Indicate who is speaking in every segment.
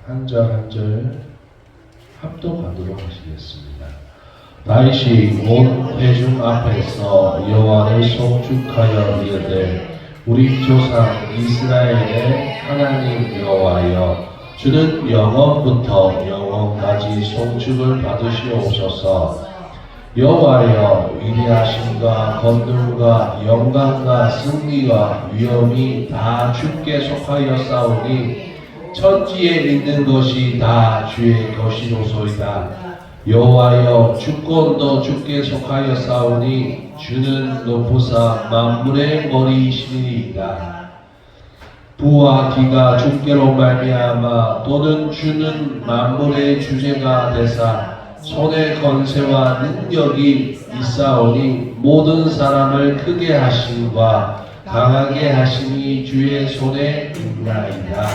Speaker 1: 한 절 한 절 합독하도록 하시겠습니다. 다윗이 온 회중 앞에서 여호와를 송축하여 이르되 우리 조상 이스라엘의 하나님 여호와여, 주는 영원부터 영원까지 송축을 받으시옵소서. 여호와여, 위대하심과 권능과 영광과 승리와 위엄이 다 주께 속하였사오니 천지에 있는 것이 다 주의 것이로소이다. 여호와여, 주권도 주께 속하였사오니 주는 높으사 만물의 머리이시니이다. 부와 기가 주께로 말미암아 또는 주는 만물의 주제가 되사 손의 권세와 능력이 있사오니 모든 사람을 크게 하심과 강하게 하심이 주의 손에 있나이다.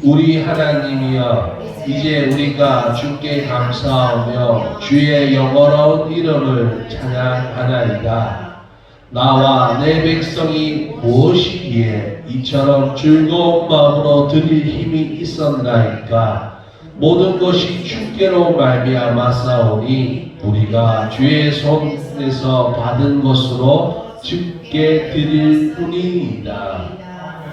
Speaker 1: 우리 하나님이여, 이제 우리가 주께 감사하며 주의 영원한 이름을 찬양하나이다. 나와 내 백성이 무엇이기에 이처럼 즐거운 마음으로 드릴 힘이 있었나이까. 모든 것이 주께로 말미암았사오니 우리가 주의 손에서 받은 것으로 주께 드릴 뿐이니이다.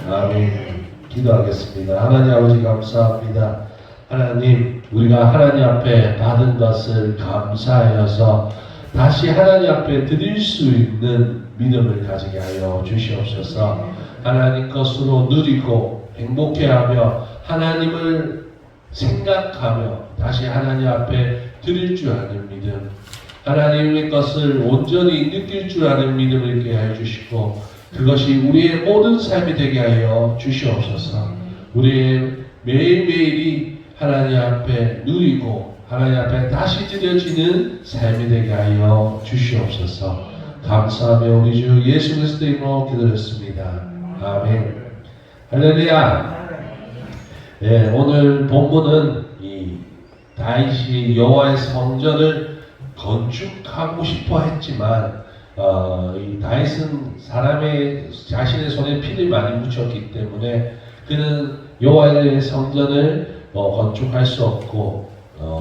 Speaker 1: 아멘. 기도하겠습니다. 하나님 아버지 감사합니다. 하나님, 우리가 하나님 앞에 받은 것을 감사하여서 다시 하나님 앞에 드릴 수 있는 믿음을 가지게 하여 주시옵소서. 하나님 것으로 누리고 행복해하며 하나님을 생각하며 다시 하나님 앞에 드릴 줄 아는 믿음, 하나님의 것을 온전히 느낄 줄 아는 믿음을 있게 하여 주시고 그것이 우리의 모든 삶이 되게 하여 주시옵소서. 우리의 매일매일이 하나님 앞에 누리고 하나님 앞에 다시 드려지는 삶이 되게 하여 주시옵소서. 감사하며 우리 주 예수 그리스도의 이름으로 기도했습니다. 아멘. 할렐루야. 네, 오늘 본문은 이 다윗이 여호와의 성전을 건축하고 싶어 했지만 이 다윗은 사람의 자신의 손에 피를 많이 묻혔기 때문에 그는 여호와의 성전을 건축할 수 없고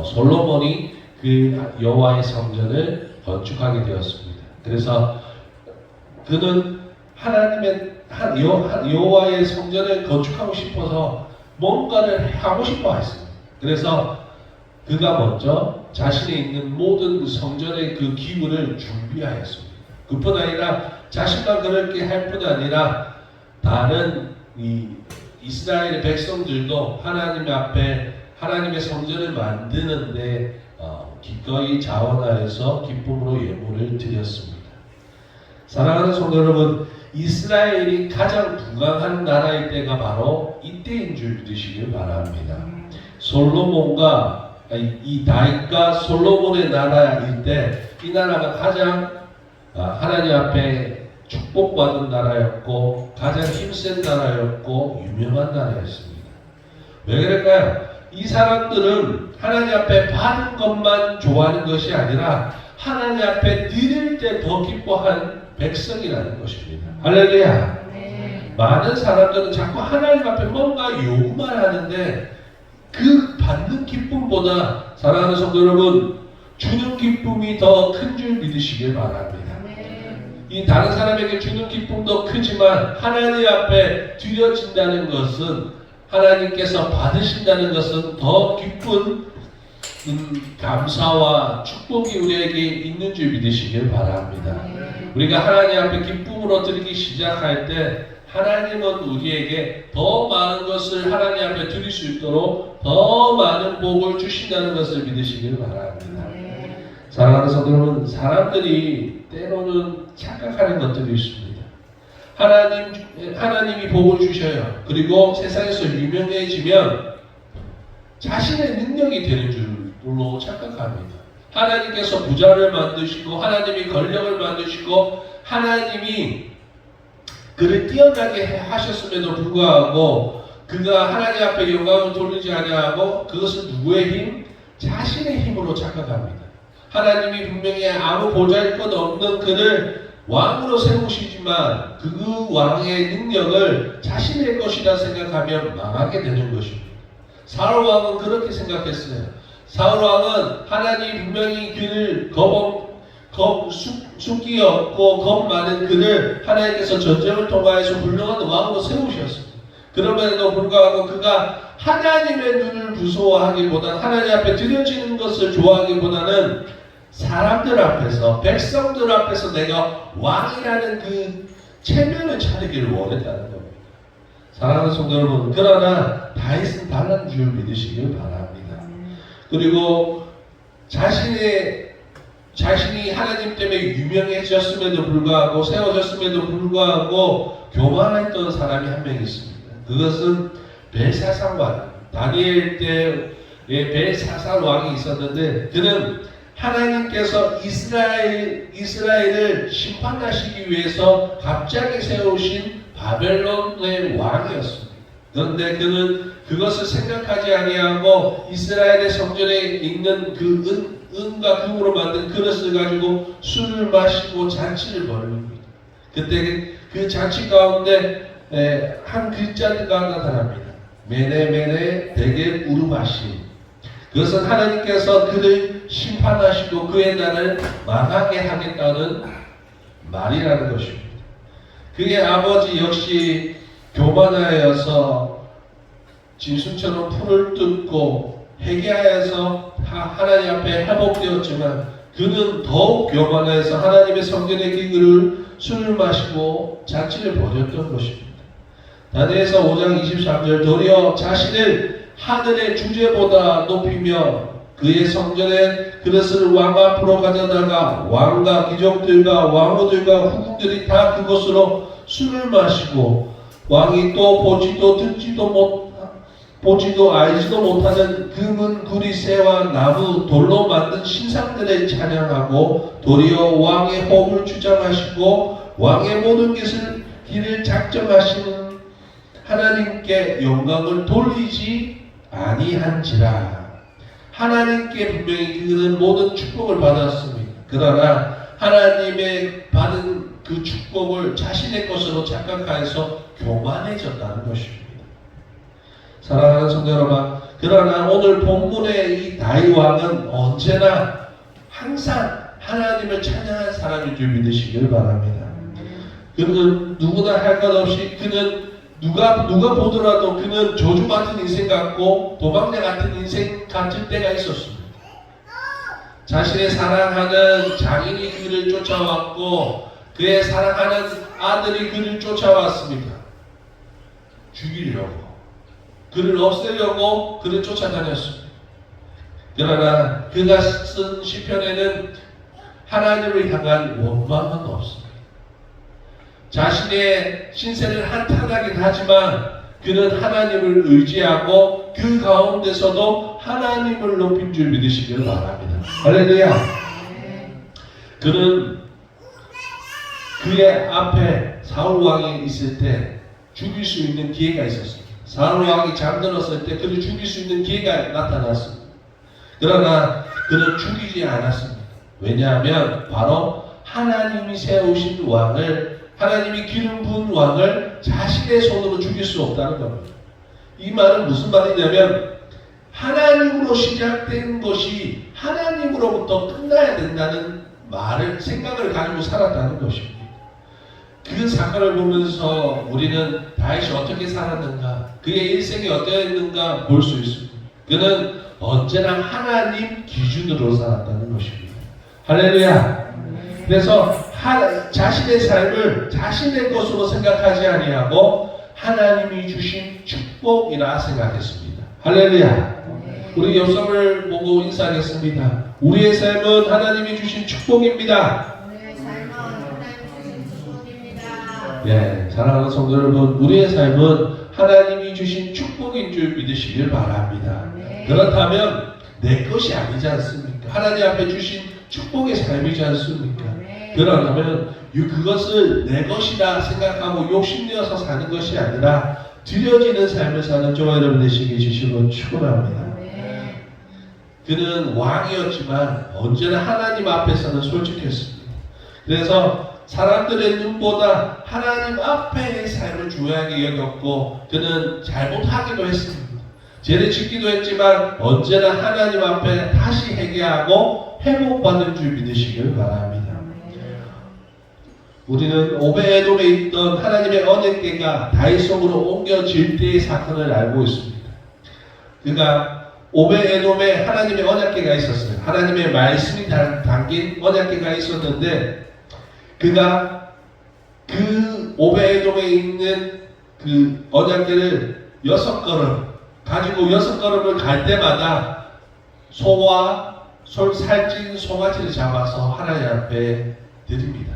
Speaker 1: 솔로몬이 그 여호와의 성전을 건축하게 되었습니다. 그래서 그는 여호와의 성전을 건축하고 싶어서 뭔가를 하고 싶어 했습니다. 그래서 그가 먼저 자신이 있는 모든 그 성전의 그 기구를 준비하였습니다. 그뿐 아니라 자신만 그렇게 할 뿐 아니라 다른 이 이스라엘의 백성들도 하나님 앞에 하나님의 성전을 만드는데 기꺼이 자원하여서 기쁨으로 예물을 드렸습니다. 사랑하는 성도 여러분, 이스라엘이 가장 부강한 나라일 때가 바로 이때인 줄 믿으시길 바랍니다. 솔로몬과 이 다윗과 솔로몬의 나라일 때 이 나라가 가장 하나님 앞에 축복받은 나라였고 가장 힘센 나라였고 유명한 나라였습니다. 왜 그럴까요? 이 사람들은 하나님 앞에 받은 것만 좋아하는 것이 아니라 하나님 앞에 드릴 때 더 기뻐한 백성이라는 것입니다. 할렐루야. 많은 사람들은 자꾸 하나님 앞에 뭔가 요구만 하는데 그 받는 기쁨보다 사랑하는 성도 여러분, 주는 기쁨이 더 큰 줄 믿으시길 바랍니다. 이 다른 사람에게 주는 기쁨도 크지만 하나님 앞에 드려진다는 것은, 하나님께서 받으신다는 것은 더 기쁜 감사와 축복이 우리에게 있는 줄 믿으시길 바랍니다. 우리가 하나님 앞에 기쁨으로 드리기 시작할 때 하나님은 우리에게 더 많은 것을 하나님 앞에 드릴 수 있도록 더 많은 복을 주신다는 것을 믿으시길 바랍니다. 사랑하는 성도 여러분, 사람들이 때로는 착각하는 것들이 있습니다. 하나님이 복을 주셔요. 그리고 세상에서 유명해지면 자신의 능력이 되는 줄로 착각합니다. 하나님께서 부자를 만드시고 하나님이 권력을 만드시고 하나님이 그를 뛰어나게 하셨음에도 불구하고 그가 하나님 앞에 영광을 돌리지 아니하고 그것은 누구의 힘? 자신의 힘으로 착각합니다. 하나님이 분명히 아무 보잘것 없는 그를 왕으로 세우시지만 그 왕의 능력을 자신의 것이라 생각하면 망하게 되는 것입니다. 사울 왕은 그렇게 생각했어요. 사울 왕은 하나님 분명히 그를 숙기였고 겁 많은 그를 하나님께서 전쟁을 통하여서 훌륭한 왕으로 세우셨습니다. 그럼에도 불구하고 그가 하나님의 눈을 무서워하기보다 하나님 앞에 드려지는 것을 좋아하기보다는 사람들 앞에서, 백성들 앞에서 내가 왕이라는 그 체면을 차리기를 원했다는 겁니다. 사랑하는 성도 여러분, 그러나 다윗은 달라는 줄 믿으시길 바랍니다. 그리고 자신이 하나님 때문에 유명해졌음에도 불구하고, 세워졌음에도 불구하고 교만했던 사람이 한 명 있습니다. 그것은 벨사살 왕. 다니엘 때에 벨사살 왕이 있었는데, 그는 하나님께서 이스라엘을 심판하시기 위해서 갑자기 세우신 바벨론의 왕이었습니다. 그런데 그는 그것을 생각하지 아니하고 이스라엘의 성전에 있는 그 은과 금으로 만든 그릇을 가지고 술을 마시고 잔치를 벌입니다. 그때 그 잔치 가운데 한 글자가 나타납니다. 메네 데겔 우르바시. 그것은 하나님께서 그를 심판하시고 그의 날을 망하게 하겠다는 말이라는 것입니다. 그의 아버지 역시 교만하여서 짐승처럼 풀을 뜯고 회개하여서 하나님 앞에 회복되었지만, 그는 더욱 교만해서 하나님의 성전의 기구를 술을 마시고 잔치를 벌였던 것입니다. 다니엘서 5장 23절, 도리어 자신을 하늘의 주제보다 높이며 그의 성전에 그릇을 왕 앞으로 가져다가 왕과 귀족들과 왕후들과 후궁들이 다 그곳으로 술을 마시고, 왕이 또 보지도 알지도 못하는 금은 구리새와 나무 돌로 만든 신상들을 찬양하고, 도리어 왕의 호흡을 주장하시고 왕의 모든 길을 작정하시는 하나님께 영광을 돌리지 아니한지라. 하나님께 분명히 그는 모든 축복을 받았습니다. 그러나 하나님의 받은 그 축복을 자신의 것으로 착각하여서 교만해졌다는 것입니다. 사랑하는 성도 여러분, 그러나 오늘 본문의 이 다윗 왕은 언제나 항상 하나님을 찬양한 사람인 줄 믿으시길 바랍니다. 그는 누구나 할 것 없이, 그는 누가 보더라도 그는 저주 같은 인생 같고 도망자 같은 인생 같을 때가 있었습니다. 자신의 사랑하는 장인이 그를 쫓아왔고 그의 사랑하는 아들이 그를 쫓아왔습니다. 죽이려고, 그를 없애려고 그를 쫓아다녔습니다. 그러나 그가 쓴 시편에는 하나님을 향한 원망은 없습니다. 자신의 신세를 한탄하긴 하지만 그는 하나님을 의지하고 그 가운데서도 하나님을 높인 줄 믿으시길 바랍니다. 할렐루야. 그는 그의 앞에 사울 왕이 있을 때 죽일 수 있는 기회가 있었습니다. 사울 왕이 잠들었을 때 그를 죽일 수 있는 기회가 나타났습니다. 그러나 그는 죽이지 않았습니다. 왜냐하면 바로 하나님이 세우신 왕을, 하나님이 기름 부은 왕을 자신의 손으로 죽일 수 없다는 겁니다. 이 말은 무슨 말이냐면 하나님으로 시작된 것이 하나님으로부터 끝나야 된다는 생각을 가지고 살았다는 것입니다. 그 사건을 보면서 우리는 다윗이 어떻게 살았는가, 그의 일생이 어떠했는가 볼 수 있습니다. 그는 언제나 하나님 기준으로 살았다는 것입니다. 할렐루야. 그래서 자신의 삶을 자신의 것으로 생각하지 아니하고 하나님이 주신 축복이라 생각했습니다. 할렐루야. 우리 옆사람을 보고 인사하겠습니다. 우리의 삶은 하나님이 주신 축복입니다. 네, 사랑하는 성도 여러분, 우리의 삶은 하나님이 주신 축복인 줄 믿으시길 바랍니다. 그렇다면 내 것이 아니지 않습니까? 하나님 앞에 주신 축복의 삶이지 않습니까? 그러면 그것을 내 것이라 생각하고 욕심내어서 사는 것이 아니라 드려지는 삶을 사는 저와 여러분 되시게 주시고 축원합니다. 그는 왕이었지만 언제나 하나님 앞에서는 솔직했습니다. 그래서 사람들의 눈보다 하나님 앞에의 삶을 중요하게 여겼고 그는 잘못하기도 했습니다. 죄를 짓기도 했지만 언제나 하나님 앞에 다시 회개하고 회복받는 줄 믿으시길 바랍니다. 우리는 오베에돔에 있던 하나님의 언약궤가 다윗성으로 옮겨질 때의 사건을 알고 있습니다. 그가 오베에돔에 하나님의 언약궤가 있었어요. 하나님의 말씀이 담긴 언약궤가 있었는데 그가 그 오베에돔에 있는 그 언약궤를 6걸음 가지고 6걸음을 갈 때마다 소와 살찐 송아지를 잡아서 하나님 앞에 드립니다.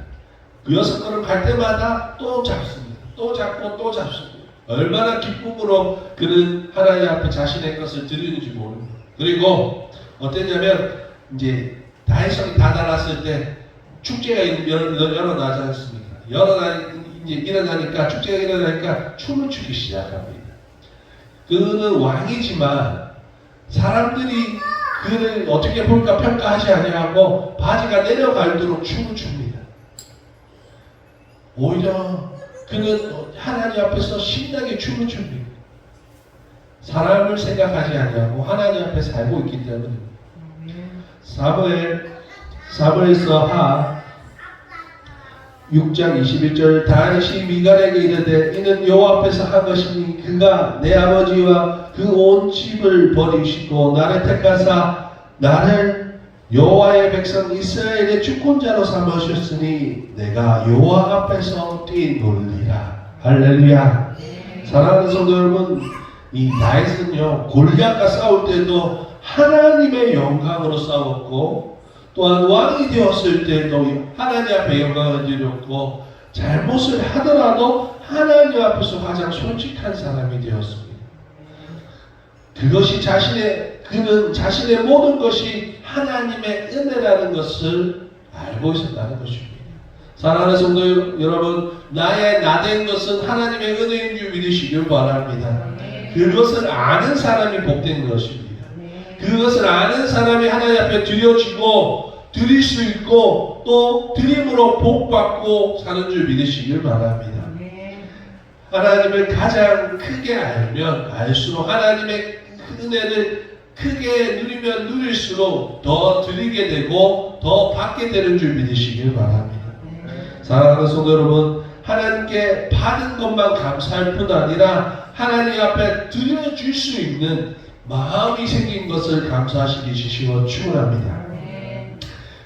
Speaker 1: 그 6걸음 갈 때마다 또 잡습니다. 또 잡고 또 잡습니다. 얼마나 기쁨으로 그는 하나님 앞에 자신의 것을 드리는지 모릅니다. 그리고 어땠냐면 이제 다윗성이 다 달았을 때 축제가 일어나지 않습니까? 일어나니까 축제가 일어나니까 춤을 추기 시작합니다. 그는 왕이지만 사람들이 그를 어떻게 볼까 평가하지 아니하고 바지가 내려갈도록 춤을 춥니다. 오히려 그는 하나님 앞에서 신나게 춤을 춥니다. 사람을 생각하지 아니하고 하나님 앞에 살고 있기 때문에. 사무엘서 하 6장 21절 다윗이 미갈에게 이르되 이는 여호와 앞에서 한 것이니 그가 내 아버지와 그 온 집을 버리시고 나를 택하사 나를 여호와의 백성 이스라엘의 주권자로 삼으셨으니 내가 여호와 앞에서 뛰놀리라. 할렐루야. 사랑하는 성도 여러분, 이 다윗은요 골리앗과 싸울 때도 하나님의 영광으로 싸웠고 또한 왕이 되었을 때도 하나님 앞에 영광을 드렸고 잘못을 하더라도 하나님 앞에서 가장 솔직한 사람이 되었습니다. 그것이 그는 자신의 모든 것이 하나님의 은혜라는 것을 알고 있었다는 것입니다. 사랑하는 성도 여러분, 나의 나된 것은 하나님의 은혜인 줄 믿으시길 바랍니다. 그것을 아는 사람이 복된 것입니다. 그것을 아는 사람이 하나님 앞에 드려지고 드릴 수 있고 또 드림으로 복받고 사는 줄 믿으시길 바랍니다. 하나님을 가장 크게 알면 알수록 하나님의 은혜를 크게 누리면 누릴수록 더 드리게 되고 더 받게 되는 줄 믿으시길 바랍니다. 사랑하는 성도 여러분, 하나님께 받은 것만 감사할 뿐 아니라 하나님 앞에 드려줄 수 있는 마음이 생긴 것을 감사하시기 시시원 축원합니다.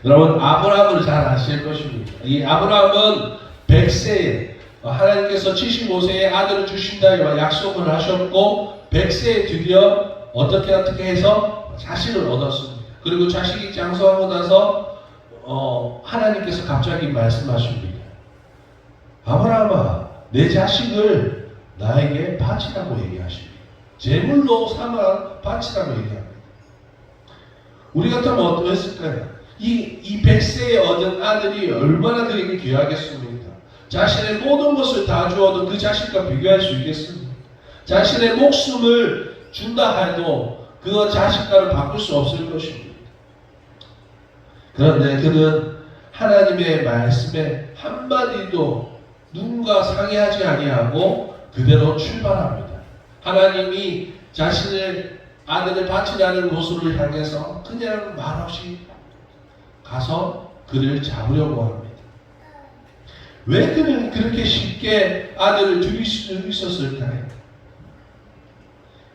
Speaker 1: 여러분, 아브라함을 잘 아실 것입니다. 이 아브라함은 100세에 하나님께서 75세에 아들을 주신다 약속을 하셨고 100세에 드디어 어떻게 해서 자식을 얻었습니다. 그리고 자식이 장성하고 나서 하나님께서 갑자기 말씀하십니다. 아브라함아, 내 자식을 나에게 바치라고 얘기하십니다. 제물로 삼아 바치라고 얘기합니다. 우리 같으면 어떠했을까요? 이 100세에 얻은 아들이 얼마나 그에게 귀하겠습니까? 자신의 모든 것을 다 주어도 그 자식과 비교할 수 있겠습니까? 자신의 목숨을 준다 해도 그 자식과를 바꿀 수 없을 것입니다. 그런데 그는 하나님의 말씀에 한마디도 누군가 상의하지 아니하고 그대로 출발합니다. 하나님이 자신의 아들을 바치라는 곳으로 향해서 그냥 말없이 가서 그를 잡으려고 합니다. 왜 그는 그렇게 쉽게 아들을 죽일 수 있었을까요?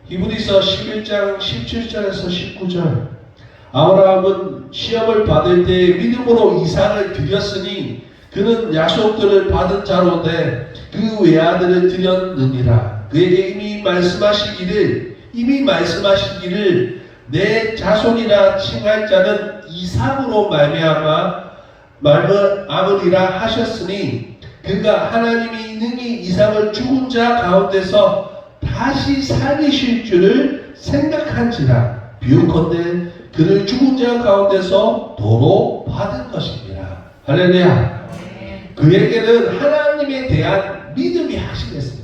Speaker 1: 히브리서 11장 17절에서 19절 아브라함은 시험을 받을 때 믿음으로 이삭을 드렸으니 그는 약속들을 받은 자로되 그 외아들을 드렸느니라. 그에게 이미 말씀하시기를 내 자손이라 칭할 자는 이삭으로 말미암으리라 하셨으니 그가 하나님이 능히 이삭을 죽은 자 가운데서 다시 살리실 줄을 생각한지라. 비유컨대 그를 죽은 자 가운데서 도로 받은 것입니다. 할렐루야. 그에게는 하나님에 대한 믿음이 확실했어요.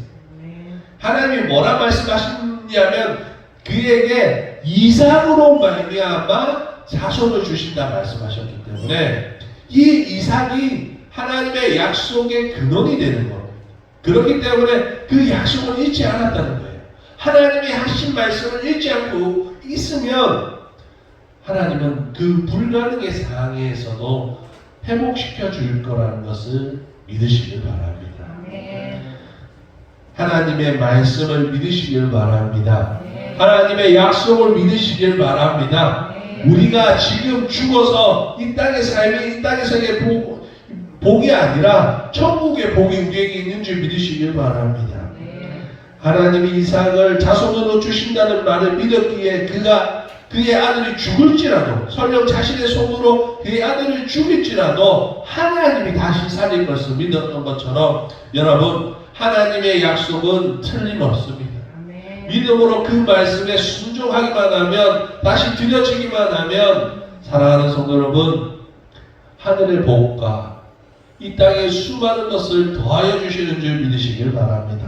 Speaker 1: 하나님이 뭐라 말씀하셨냐면 그에게 이삭으로 말미암아 자손을 주신다 말씀하셨기 때문에 이 이삭이 하나님의 약속의 근원이 되는 겁니다. 그렇기 때문에 그 약속을 잊지 않았다는 거예요. 하나님이 하신 말씀을 읽지 않고 있으면 하나님은 그 불가능의 상황에서도 회복시켜 줄 거라는 것을 믿으시길 바랍니다. 하나님의 말씀을 믿으시길 바랍니다. 하나님의 약속을 믿으시길 바랍니다. 우리가 지금 죽어서 이 땅의 삶이 이 땅에서의 복이 아니라 천국의 복이 우리에게 있는 줄 믿으시길 바랍니다. 하나님이 이삭을 자손으로 주신다는 말을 믿었기에 그의 아들이 죽을지라도 설령 자신의 손으로 그의 아들을 죽일지라도 하나님이 다시 살릴 것을 믿었던 것처럼 여러분 하나님의 약속은 틀림없습니다. 믿음으로 그 말씀에 순종하기만 하면 다시 드려지기만 하면 사랑하는 성도 여러분 하늘의 복과 이 땅의 수많은 것을 더하여 주시는 줄 믿으시길 바랍니다.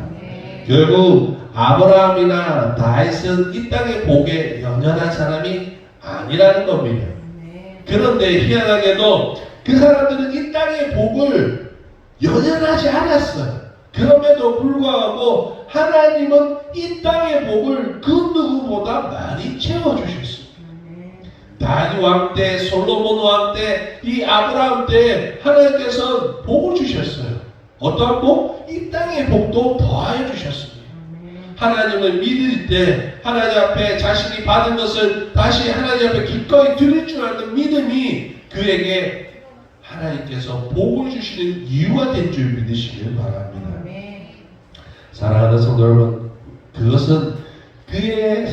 Speaker 1: 결국 아브라함이나 다윗은 이 땅의 복에 연연한 사람이 아니라는 겁니다. 그런데 희한하게도 그 사람들은 이 땅의 복을 연연하지 않았어요. 그럼에도 불구하고 하나님은 이 땅의 복을 그 누구보다 많이 채워주셨습니다. 다윗 왕 때, 솔로몬 왕 때, 이 아브라함 때 하나님께서 복을 주셨어요. 어떠한 복? 이 땅의 복도 더하여 주셨습니다. 하나님을 믿을 때 하나님 앞에 자신이 받은 것을 다시 하나님 앞에 기꺼이 드릴 줄 아는 믿음이 그에게 하나님께서 복을 주시는 이유가 된 줄 믿으시길 바랍니다. 사랑하는 성도 여러분, 그것은 그들의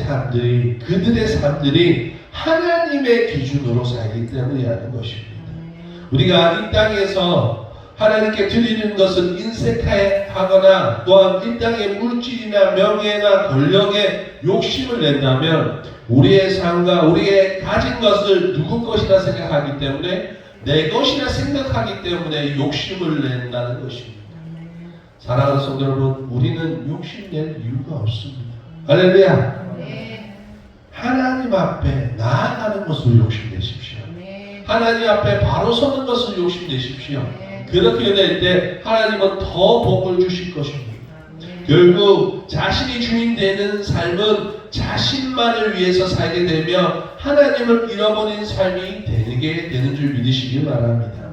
Speaker 1: 삶들이 하나님의 기준으로 살기 때문이라는 것입니다. 우리가 이 땅에서 하나님께 드리는 것은 인색하거나 또한 이 땅의 물질이나 명예나 권력에 욕심을 낸다면 우리의 삶과 우리의 가진 것을 누구 것이라 생각하기 때문에 내 것이라 생각하기 때문에 욕심을 낸다는 것입니다. 사랑하는 성도 여러분, 우리는 욕심낼 이유가 없습니다. 할렐루야. 하나님 앞에 나아가는 것을 욕심내십시오. 하나님 앞에 바로 서는 것을 욕심내십시오. 그렇게 될 때 하나님은 더 복을 주실 것입니다. 결국 자신이 주인 되는 삶은 자신만을 위해서 살게 되며 하나님을 잃어버린 삶이 되게 되는 줄 믿으시길 바랍니다.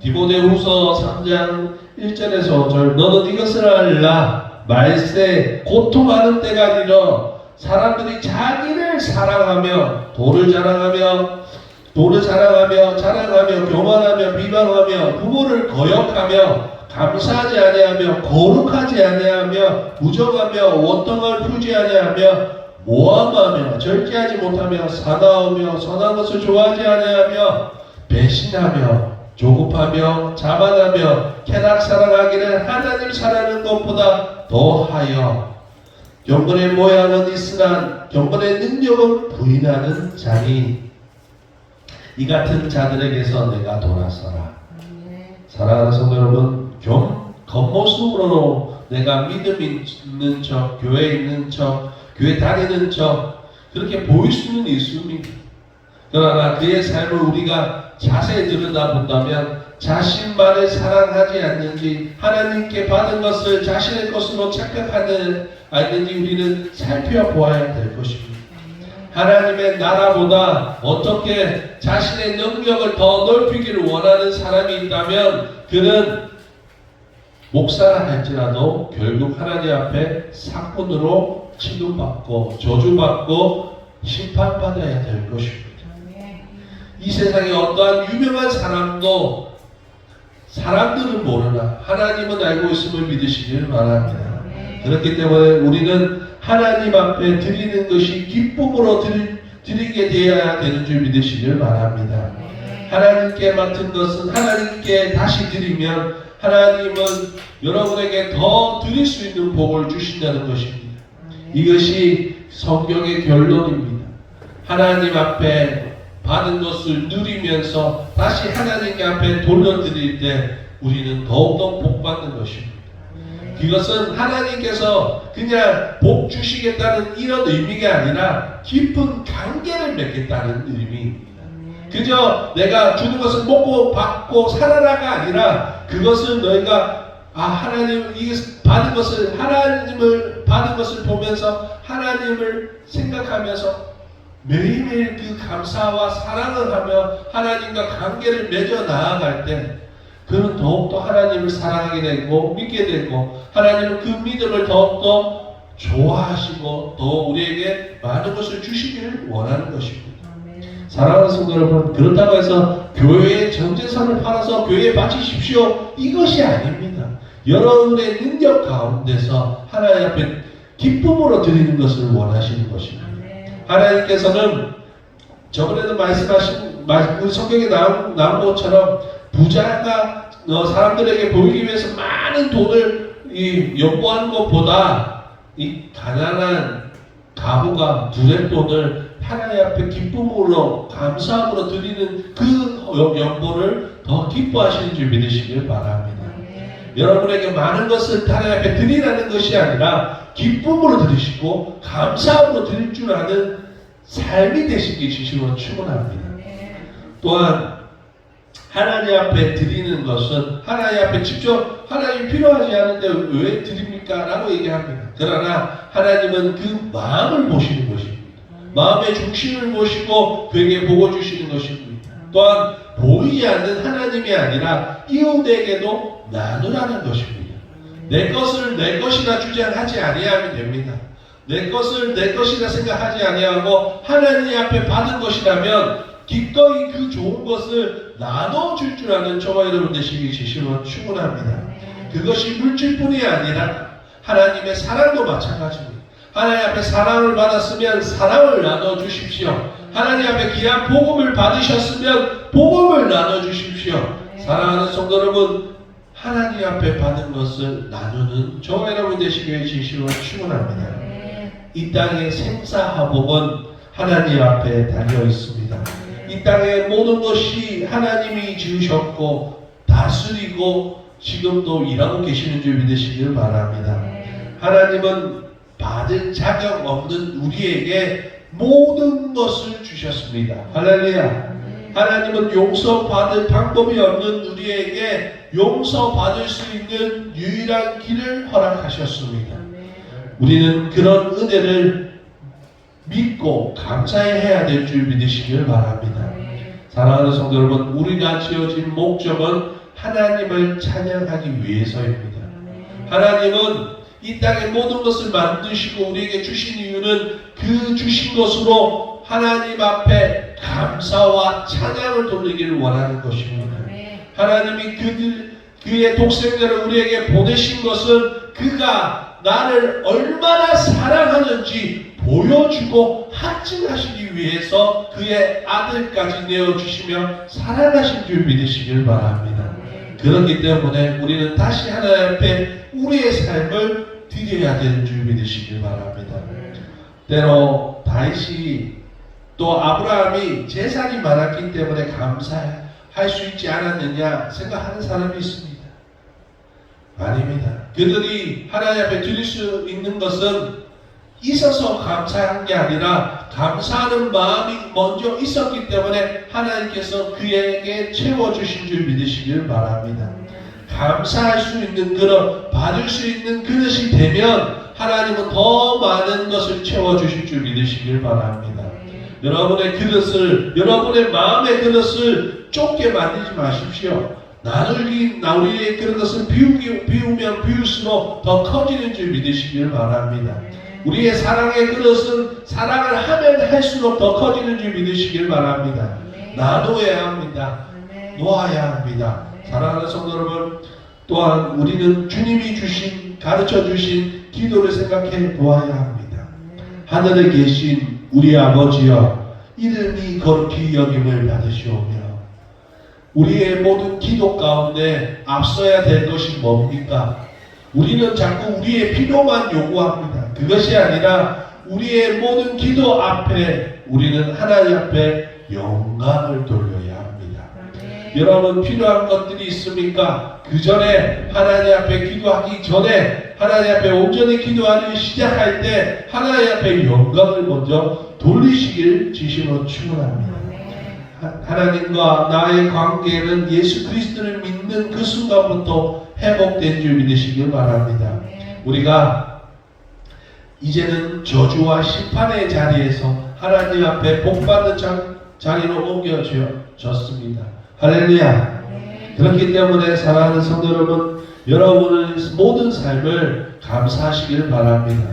Speaker 1: 디모데후서 3장 1절에서 5절 너는 이것을 알라 말세 고통하는 때가 아니라 사람들이 자기를 사랑하며 돈을 자랑하며 교만하며 비방하며 부모를 거역하며 감사하지 아니하며 거룩하지 아니하며 부정하며 원통을 풀지 아니하며 모함하며 절제하지 못하며 사나우며 선한 것을 좋아하지 아니하며 배신하며 조급하며 자만하며 쾌락 사랑하기를 하나님 사랑하는 것보다 더하여 경건의 모양은 있으나 경건의 능력은 부인하는 자니 이 같은 자들에게서 내가 돌아서라. 사랑하는 성도 여러분, 겉모습으로 내가 믿음 있는 척, 교회에 있는 척, 교회 다니는 척 그렇게 보일 수는 있습니다. 그러나 그의 삶을 우리가 자세히 들여다본다면 자신만을 사랑하지 않는지 하나님께 받은 것을 자신의 것으로 착각하는 않는지 우리는 살펴보아야 될 것입니다. 하나님의 나라보다 어떻게 자신의 능력을 더 넓히기를 원하는 사람이 있다면 그는 목사라 할지라도 결국 하나님 앞에 사건으로 취급받고 저주받고 심판받아야 될 것입니다. 이 세상에 어떠한 유명한 사람도 사람들은 모르나 하나님은 알고 있음을 믿으시길 바랍니다. 그렇기 때문에 우리는 하나님 앞에 드리는 것이 기쁨으로 드리게 되어야 되는 줄 믿으시길 바랍니다. 하나님께 맡은 것은 하나님께 다시 드리면 하나님은 여러분에게 더 드릴 수 있는 복을 주신다는 것입니다. 이것이 성경의 결론입니다. 하나님 앞에 받은 것을 누리면서 다시 하나님 앞에 돌려드릴 때 우리는 더욱더 복받는 것입니다. 이것은 하나님께서 그냥 복 주시겠다는 이런 의미가 아니라 깊은 관계를 맺겠다는 의미입니다. 그저 내가 주는 것을 먹고 받고 살아라가 아니라 그것을 너희가 하나님 이 받은 것을 하나님을 받은 것을 보면서 하나님을 생각하면서 매일매일 그 감사와 사랑을 하며 하나님과 관계를 맺어 나아갈 때 그는 더욱더 하나님을 사랑하게 되고 믿게 되고 하나님은 그 믿음을 더욱더 좋아하시고 더 우리에게 많은 것을 주시기를 원하는 것입니다. 사랑하는 성도 여러분, 그렇다고 해서 교회의 전재산을 팔아서 교회에 바치십시오, 이것이 아닙니다. 여러분의 능력 가운데서 하나님 앞에 기쁨으로 드리는 것을 원하시는 것입니다. 하나님께서는 저번에도 말씀하신 우리 성경에 나온 것처럼 부자가 사람들에게 보이기 위해서 많은 돈을 연구하는 것보다 이 가난한 가부가 두렛돈을 하나님 앞에 기쁨으로 감사함으로 드리는 그 연보를 더 기뻐하시는 줄 믿으시길 바랍니다. 여러분에게 많은 것을 하나님 앞에 드리라는 것이 아니라 기쁨으로 드리시고 감사함으로 드릴 줄 아는 삶이 되시기 주시면 축원합니다. 또한 하나님 앞에 드리는 것은 하나님 앞에 직접 하나님이 필요하지 않은데 왜 드립니까? 라고 얘기합니다. 그러나 하나님은 그 마음을 보시는 것입니다. 마음의 중심을 보시고 그에게 복을 주시는 것입니다. 또한 보이지 않는 하나님이 아니라 이웃에게도 나누라는 것입니다. 내 것을 내 것이라 주장하지 아니하면 됩니다. 내 것을 내 것이라 생각하지 아니하고 하나님 앞에 받은 것이라면 기꺼이 그 좋은 것을 나눠줄 줄 아는 저와 여러분 되시기 주시면 충분합니다. 그것이 물질뿐이 아니라 하나님의 사랑도 마찬가지입니다. 하나님 앞에 사랑을 받았으면 사랑을 나눠주십시오. 하나님 앞에 귀한 복음을 받으셨으면 복음을 나눠주십시오. 사랑하는 성도 여러분, 하나님 앞에 받은 것을 나누는 저와 여러분 되시기를 진심으로 축원합니다. 이 땅의 생사화복은 하나님 앞에 달려 있습니다. 이 땅의 모든 것이 하나님이 지으셨고 다스리고 지금도 일하고 계시는 줄 믿으시길 바랍니다. 하나님은 받을 자격 없는 우리에게 모든 것을 주셨습니다. 할렐루야. 하나님은 용서받을 방법이 없는 우리에게 용서받을 수 있는 유일한 길을 허락하셨습니다. 우리는 그런 은혜를 믿고 감사해야 될 줄 믿으시길 바랍니다. 사랑하는 성도 여러분, 우리가 지어진 목적은 하나님을 찬양하기 위해서입니다. 하나님은 이 땅의 모든 것을 만드시고 우리에게 주신 이유는 그 주신 것으로 하나님 앞에 감사와 찬양을 돌리기를 원하는 것입니다. 하나님이 그의 독생자를 우리에게 보내신 것은 그가 나를 얼마나 사랑하는지 보여주고 확증하시기 위해서 그의 아들까지 내어주시며 사랑하신 줄 믿으시길 바랍니다. 그렇기 때문에 우리는 다시 하나님 앞에 우리의 삶을 드려야 되는 줄 믿으시길 바랍니다. 때로 다윗이 또 아브라함이 재산이 많았기 때문에 감사할 수 있지 않았느냐 생각하는 사람이 있습니다. 아닙니다. 그들이 하나님 앞에 드릴 수 있는 것은 있어서 감사한 게 아니라 감사하는 마음이 먼저 있었기 때문에 하나님께서 그에게 채워주신 줄 믿으시길 바랍니다. 감사할 수 있는 그릇, 받을 수 있는 그릇이 되면 하나님은 더 많은 것을 채워주실 줄 믿으시길 바랍니다. 여러분의 그릇을, 여러분의 마음의 그릇을 좁게 만들지 마십시오. 우리의 그런 것을 비우면 비울수록 더 커지는 줄 믿으시길 바랍니다. 우리의 사랑의 그릇은 사랑을 하면 할수록 더 커지는 줄 믿으시길 바랍니다. 나눠야 합니다. 놓아야 합니다. 사랑하는 성도 여러분, 또한 우리는 주님이 가르쳐 주신 기도를 생각해 보아야 합니다. 하늘에 계신 우리 아버지여, 이름이 거룩히 여김을 받으시오며 우리의 모든 기도 가운데 앞서야 될 것이 뭡니까? 우리는 자꾸 우리의 필요만 요구합니다. 그것이 아니라 우리의 모든 기도 앞에 우리는 하나님 앞에 영광을 돌려야 합니다. 여러분, 필요한 것들이 있습니까? 그 전에 하나님 앞에 기도하기 전에 하나님 앞에 온전히 기도하기 시작할 때 하나님 앞에 영광을 먼저 돌리시길 진심으로 축원합니다. 하나님과 나의 관계는 예수 그리스도를 믿는 그 순간부터 회복된 줄 믿으시길 바랍니다. 우리가 이제는 저주와 심판의 자리에서 하나님 앞에 복받는 자리로 옮겨졌습니다. 할렐루야. 그렇기 때문에 사랑하는 성도 여러분, 여러분의 모든 삶을 감사하시길 바랍니다.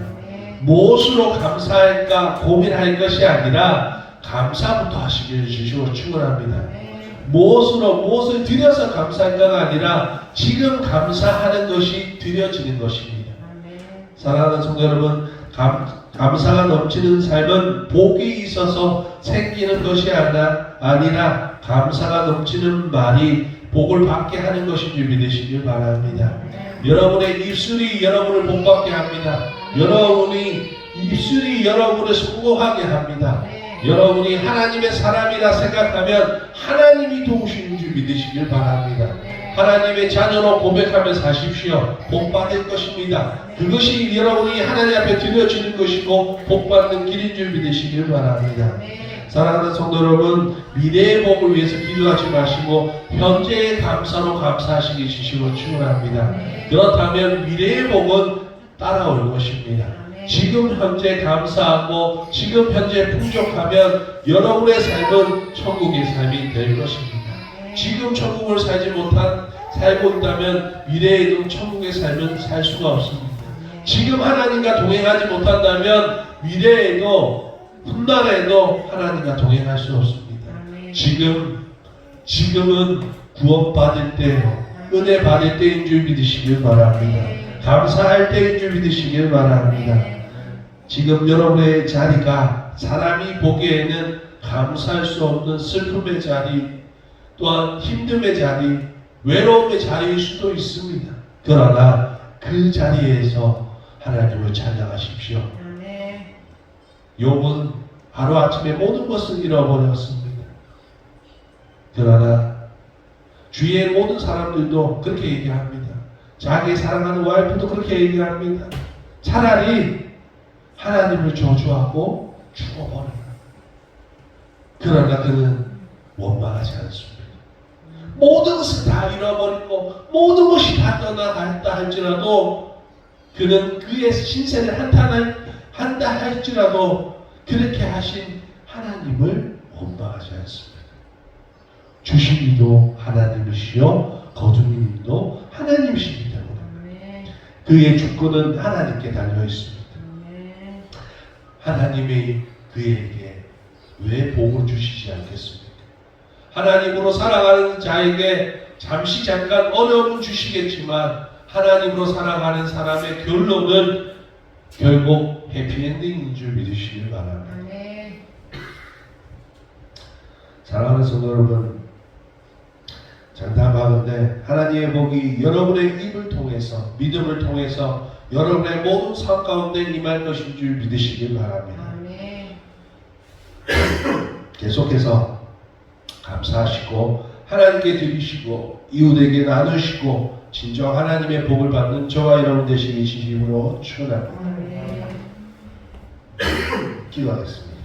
Speaker 1: 무엇으로 감사할까 고민할 것이 아니라 감사부터 하시길 주시고 축원합니다. 무엇을 드려서 감사할까가 아니라 지금 감사하는 것이 드려지는 것입니다. 사랑하는 성도 여러분, 감사가 넘치는 삶은 복이 있어서 생기는 것이 아니라 감사가 넘치는 말이 복을 받게 하는 것인 줄 믿으시길 바랍니다. 여러분의 입술이 여러분을 복받게 합니다. 여러분이 입술이 여러분을 성공하게 합니다. 여러분이 하나님의 사람이라 생각하면 하나님이 도우시는 줄 믿으시길 바랍니다. 하나님의 자녀로 고백하며 사십시오. 복받을 것입니다. 그것이 여러분이 하나님 앞에 드려지는 것이고 복받는 길인 줄 믿으시길 바랍니다. 사랑하는 성도 여러분, 미래의 복을 위해서 기도하지 마시고 현재의 감사로 감사하시기 주시고 축원합니다. 그렇다면 미래의 복은 따라올 것입니다. 지금 현재 감사하고 지금 현재 풍족하면 여러분의 삶은 천국의 삶이 될 것입니다. 지금 천국을 살고 있다면 미래에도 천국의 삶은 살 수가 없습니다. 지금 하나님과 동행하지 못한다면 미래에도 훗날에도 하나님과 동행할 수 없습니다. 지금은 구원받을 때, 은혜 받을 때인 줄 믿으시길 바랍니다. 감사할 때인 줄 믿으시길 바랍니다. 지금 여러분의 자리가 사람이 보기에는 감사할 수 없는 슬픔의 자리, 또한 힘듦의 자리, 외로움의 자리일 수도 있습니다. 그러나 그 자리에서 하나님을 찬양하십시오. 욥은 하루아침에 모든 것을 잃어버렸습니다. 그러나 주위의 모든 사람들도 그렇게 얘기합니다. 자기 사랑하는 와이프도 그렇게 얘기합니다. 차라리 하나님을 저주하고 죽어버려라. 그러나 그는 원망하지 않습니다. 모든 것을 다 잃어버리고 모든 것이 다 떠나갔다 할지라도 그는 그의 신세를 한다 할지라도 그렇게 하신 하나님을 원망하지 않습니다. 주신 이도 하나님이시요 거두는 이도 하나님이시기 때문에 그의 주권은 하나님께 달려 있습니다. 하나님이 그에게 왜 복을 주시지 않겠습니까? 하나님으로 살아가는 자에게 잠깐 어려움은 주시겠지만 하나님으로 살아가는 사람의 결론은 결국 해피엔딩인 줄 믿으시길 바랍니다. 사랑하는 성도 여러분, 장담하건대 하나님의 복이 여러분의 입을 통해서 믿음을 통해서 여러분의 모든 삶 가운데 임할 것인 줄 믿으시길 바랍니다. 계속해서 감사하시고 하나님께 드리시고 이웃에게 나누시고 진정 하나님의 복을 받는 저와 여러분 되시기 진심으로 축원합니다. 기도하겠습니다.